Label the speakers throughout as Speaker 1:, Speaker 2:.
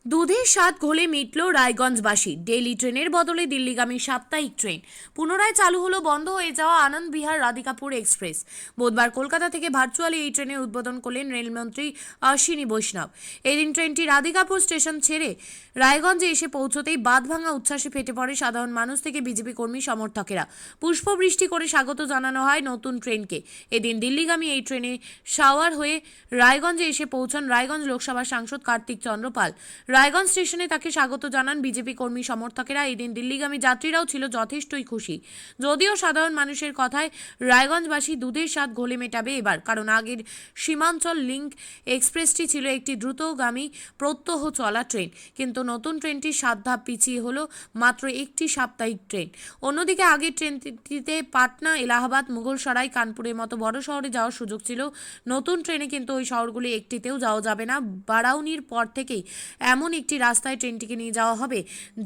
Speaker 1: দুধের স্বাদ ঘোলে মিটল রায়গঞ্জবাসী। ডেইলি ট্রেনের বদলে দিল্লিগামী সাপ্তাহিক ট্রেন পুনরায় চালু হলো বন্ধ হয়ে যাওয়া আনন্দ বিহার রাধিকাপুর এক্সপ্রেস। বুধবার কলকাতা থেকে ভার্চুয়ালি এই ট্রেনের উদ্বোধন করলেন রেলমন্ত্রী অশ্বিনী বৈষ্ণব। এদিন ট্রেনটি রাধিকাপুর স্টেশন ছেড়ে রায়গঞ্জে এসে পৌঁছতেই বাঁধভাঙা উচ্ছ্বাসে ফেটে পড়ে সাধারণ মানুষ থেকে বিজেপি কর্মী সমর্থকেরা। পুষ্পবৃষ্টি করে স্বাগত জানানো হয় নতুন ট্রেনকে। এদিন দিল্লিগামী এই ট্রেনে সাওয়ার হয়ে রায়গঞ্জে এসে পৌঁছান রায়গঞ্জ লোকসভা সাংসদ কার্তিক চন্দ্র পাল। রায়গঞ্জ স্টেশনে তাকে স্বাগত জানান বিজেপি কর্মী সমর্থকেরা। এদিন দিল্লিগামী যাত্রীরাও ছিল যথেষ্টই খুশি। যদিও সাধারণ মানুষের কথায় রায়গঞ্জবাসী দুধের স্বাদ ঘোলে মেটাবে এবার, কারণ আগের সীমাঞ্চল লিঙ্ক এক্সপ্রেসটি ছিল একটি দ্রুতগামী প্রত্যহ চলা ট্রেন, কিন্তু নতুন ট্রেনটি 7 ধাপ পিছিয়ে হলো মাত্র একটি সাপ্তাহিক ট্রেন। অন্যদিকে আগের ট্রেনটিতে পাটনা, এলাহাবাদ, মুঘলসরাই, কানপুরের মতো বড় শহরে যাওয়ার সুযোগ ছিল। নতুন ট্রেনে কিন্তু ওই শহরগুলি একটিতেও যাওয়া যাবে না। বারাউনির পর থেকেই এমন একটি রাস্তায় ট্রেনটিকে নিয়ে যাওয়া হবে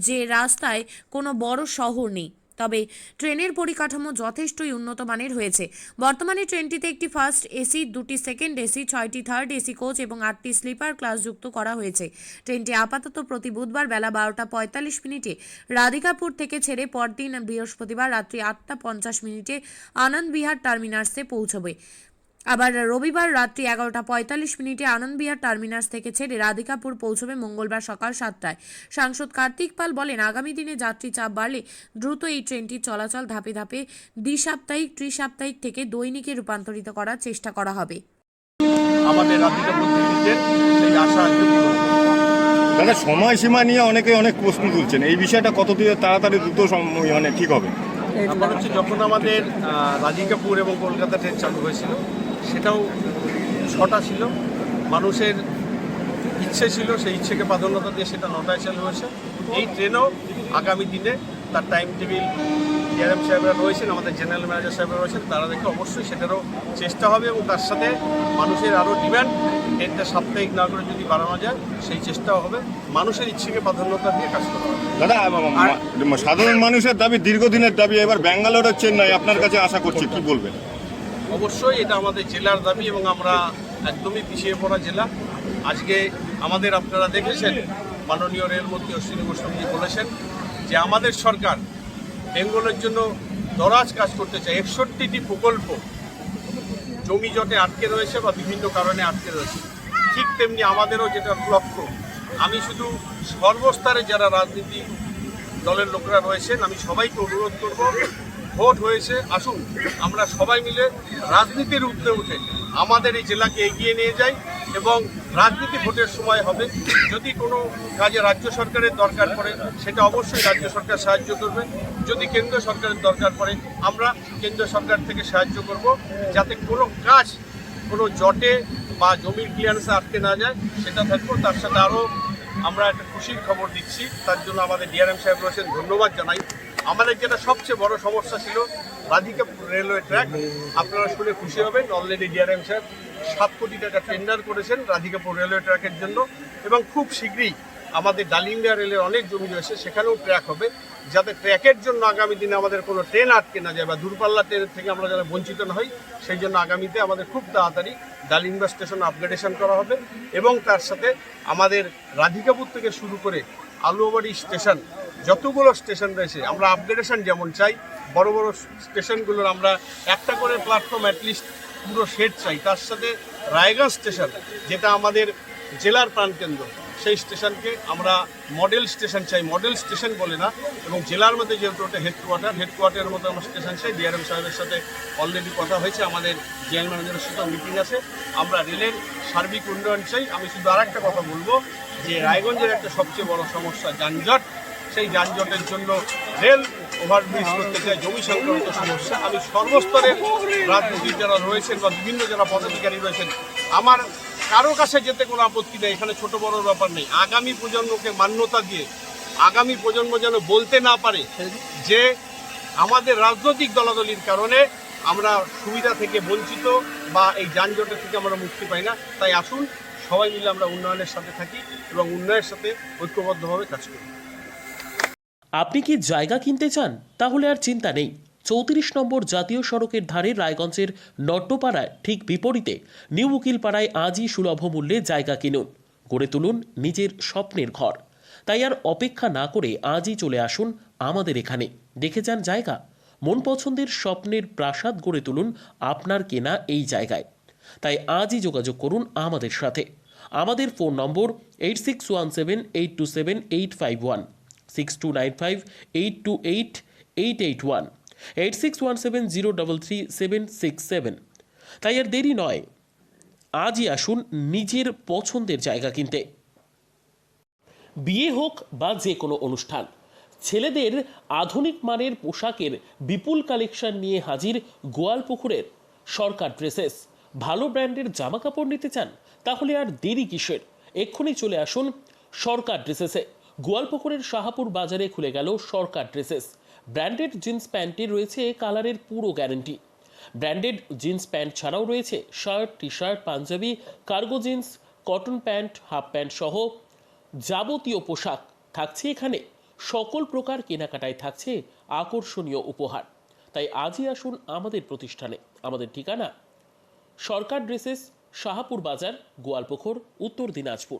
Speaker 1: যে রাস্তায় কোনো বড় শহর নেই। তবে ট্রেনের পরিকাঠামো যথেষ্টই উন্নত মানের হয়েছে। বর্তমানে ট্রেনটিতে একটি ফার্স্ট এসি, 2টি সেকেন্ড এসি, 6টি থার্ড এসি কোচ এবং 8টি স্লিপার ক্লাস যুক্ত করা হয়েছে। ট্রেনটি আপাতত প্রতি বুধবার বেলা 12টা 45 মিনিটে রাধিকাপুর থেকে ছেড়ে পরদিন বৃহস্পতিবার রাত্রি 8টা 50 মিনিটে আনন্দ বিহার টার্মিনাসে পৌঁছবে। আবার রবিবার রাত্রি 11টা 45 মিনিটে আনন্দ বিহার টার্মিনাস থেকে ছেড়ে রাধিকাপুর পৌঁছবে মঙ্গলবার সকাল 7টায়। সাংসদ কার্তিক পাল বলেন, আগামী দিনে যাত্রী চাপ বাড়লে দ্রুত এই ট্রেনটির চলাচল ধাপে ধাপে দ্বিসাপ্তাহিক, ত্রিসাপ্তাহিক থেকে দৈনিকে রূপান্তরিত করার চেষ্টা করা হবে।
Speaker 2: আমাদের রাধিকাপুর দিল্লিতে সেই আশা
Speaker 3: দাদা, সময়সীমা নিয়ে অনেকে অনেক প্রশ্ন তুলছেন, এই বিষয়টা কত তাড়াতাড়ি দ্রুত মানে ঠিক হবে?
Speaker 2: ব্যাপার হচ্ছে, যখন আমাদের রাধিকাপুর এবং কলকাতা ট্রেন চালু হয়েছিল সেটাও 6টা ছিল। মানুষের ইচ্ছে ছিল, সেই ইচ্ছেকে প্রাধান্যতা দিয়ে সেটা 9টায় চালু হয়েছে। এই ট্রেনও আগামী দিনে তার টাইম টেবিল ডিআরএম সাহেবরা রয়েছেন, আমাদের জেনারেল ম্যানেজার সাহেবরা রয়েছেন, তারা দেখে অবশ্যই সেটারও চেষ্টা হবে এবং তার সাথে মানুষের আরও ডিম্যান্ড, ট্রেনটা সাপ্তাহিক না করে যদি বাড়ানো যায় সেই চেষ্টাও হবে। মানুষের ইচ্ছেকে প্রাধান্যতা দিয়ে কাজ করা হবে।
Speaker 3: দাদা, সাধারণ মানুষের দাবি, দীর্ঘদিনের দাবি, এবার ব্যাঙ্গালোরের চেন্নাই আপনার কাছে আশা করছি, কি বলবেন?
Speaker 2: অবশ্যই এটা আমাদের জেলার দাবি এবং আমরা একদমই পিছিয়ে পড়া জেলা। আজকে আমাদের আপনারা দেখেছেন, মাননীয় রেলমন্ত্রী অশ্বিনী বৈষ্ণবজি বলেছেন যে আমাদের সরকার বেঙ্গলের জন্য দরাজ কাজ করতে চায়। 61টি প্রকল্প জমি জটে আটকে রয়েছে বা বিভিন্ন কারণে আটকে রয়েছে। ঠিক তেমনি আমাদেরও যেটা লক্ষ্য, আমি শুধু সর্বস্তরে যারা রাজনীতি দলের লোকরা রয়েছেন আমি সবাইকে অনুরোধ করব, ভোট হয়েছে, আসুন আমরা সবাই মিলে রাজনীতির ঊর্ধ্বে উঠে আমাদের এই জেলাকে এগিয়ে নিয়ে যাই এবং রাজনীতি ভোটের সময় হবে। যদি কোনো কাজে রাজ্য সরকারের দরকার পড়ে সেটা অবশ্যই রাজ্য সরকার সাহায্য করবে। যদি কেন্দ্র সরকারের দরকার পড়ে আমরা কেন্দ্র সরকার থেকে সাহায্য করব, যাতে কোনো কাজ কোনো জটে বা জমির ক্লিয়ারেন্সে আটকে না যায় সেটা থাকবো। তার সাথে আরও আমরা একটা খুশির খবর দিচ্ছি, তার জন্য আমাদের ডিআরএম সাহেব রয়েছেন, ধন্যবাদ জানাই। আমাদের যেটা সবচেয়ে বড় সমস্যা ছিল রাধিকাপুর রেলওয়ে ট্র্যাক, আপনারা শুনে খুশি হবেন, অলরেডি ডিআরএম সাহেব 7 কোটি টাকা টেন্ডার করেছেন রাধিকাপুর রেলওয়ে ট্র্যাকের জন্য এবং খুব শীঘ্রই আমাদের ডালিঙ্গা রেলের অনেক জমি রয়েছে সেখানেও ট্র্যাক হবে, যাতে ট্র্যাকের জন্য আগামী দিনে আমাদের কোনো ট্রেন আটকে না যায় বা দূরপাল্লা ট্রেনের থেকে আমরা যাতে বঞ্চিত না হই, সেই জন্য আগামীতে আমাদের খুব তাড়াতাড়ি ডালিঙ্গা স্টেশন আপগ্রেডেশন করা হবে এবং তার সাথে আমাদের রাধিকাপুর থেকে শুরু করে আলুয়াবাড়ি স্টেশন, যতগুলো স্টেশন রয়েছে আমরা আপগ্রেডেশন যেমন চাই, বড় বড় স্টেশনগুলোর আমরা একটা করে প্ল্যাটফর্ম অ্যাটলিস্ট পুরো শেড চাই। তার সাথে রায়গঞ্জ স্টেশন, যেটা আমাদের জেলার প্রাণকেন্দ্র, সেই স্টেশনকে আমরা মডেল স্টেশন চাই, মডেল স্টেশন বলে না, এবং জেলার মধ্যে যেহেতু ওটা হেডকোয়ার্টারের মতো আমরা স্টেশন চাই। ডিআরএম সাহেবের সাথে অলরেডি কথা হয়েছে, আমাদের জেনারেল ম্যানেজারের সাথে মিটিং আছে, আমরা রেলের সার্বিক উন্নয়ন চাই। আমি শুধু আর একটা কথা বলবো যে রায়গঞ্জের একটা সবচেয়ে বড় সমস্যা যানজট, সেই যানজটের জন্য রেল ওভারব্রিজ করতে চাই, জমি সংক্রান্ত সমস্যা। আমি সর্বস্তরের রাজনীতির যারা রয়েছেন বা বিভিন্ন যারা পদাধিকারী রয়েছেন, আমার কারো কাছে যেতে কোনো আপত্তি নেই, এখানে ছোট বড় ব্যাপার নেই। আগামী প্রজন্মকে মান্যতা দিয়ে আগামী প্রজন্ম যেন বলতে না পারে যে আমাদের রাজনৈতিক দলাদলির কারণে আমরা সুবিধা থেকে বঞ্চিত বা এই যানজটের থেকে আমরা মুক্তি পাই না। তাই আসুন সবাই মিলে আমরা উন্নয়নের সাথে থাকি এবং উন্নয়নের সাথে ঐক্যবদ্ধভাবে কাজ করি।
Speaker 4: আপনি কি জায়গা কিনতে চান? তাহলে আর চিন্তা নেই। 34 নম্বর জাতীয় সড়কের ধারে রায়গঞ্জের নট্টপাড়ায় ঠিক বিপরীতে নিউ উকিলপাড়ায় আজই সুলভ মূল্যে জায়গা কিনুন। গড়ে তুলুন নিজের স্বপ্নের ঘর। তাই আর অপেক্ষা না করে আজই চলে আসুন আমাদের এখানে, দেখে যান জায়গা। মন পছন্দের স্বপ্নের প্রাসাদ গড়ে তুলুন আপনার কেনা এই জায়গায়। তাই আজই যোগাযোগ করুন আমাদের সাথে। আমাদের ফোন নম্বর 8617827851, 6295828881, 8617033767। তাই আর দেরি নয়, আজই আসুন নিজের পছন্দের জায়গা কিনতে। বিয়ে হোক বা যে কোনো অনুষ্ঠান, ছেলেদের আধুনিক মানের পোশাকের বিপুল কালেকশন নিয়ে হাজির গোয়ালপুকুরের সরকার ড্রেসেস। ভালো ব্র্যান্ডের জামা কাপড় নিতে চান? তাহলে আর দেরি কিসের? এক্ষুনি চলে আসুন সরকার ড্রেসেসে। গোয়ালপুকুরের শাহাপুর বাজারে খুলে গেল সরকার ড্রেসেস। ব্র্যান্ডেড জিন্স প্যান্টের রয়েছে কালারের পুরো গ্যারেন্টি। ব্র্যান্ডেড জিন্স প্যান্ট ছাড়াও রয়েছে শার্ট, টি শার্ট, পাঞ্জাবি, cargo jeans, cotton pant, half pant সহ যাবতীয় পোশাক থাকছে এখানে। সকল প্রকার কেনাকাটায় থাকছে আকর্ষণীয় উপহার। তাই আজই আসুন আমাদের প্রতিষ্ঠানে। আমাদের ঠিকানা সরকার ড্রেসেস, শাহাপুর বাজার, গোয়ালপুকুর, উত্তর দিনাজপুর।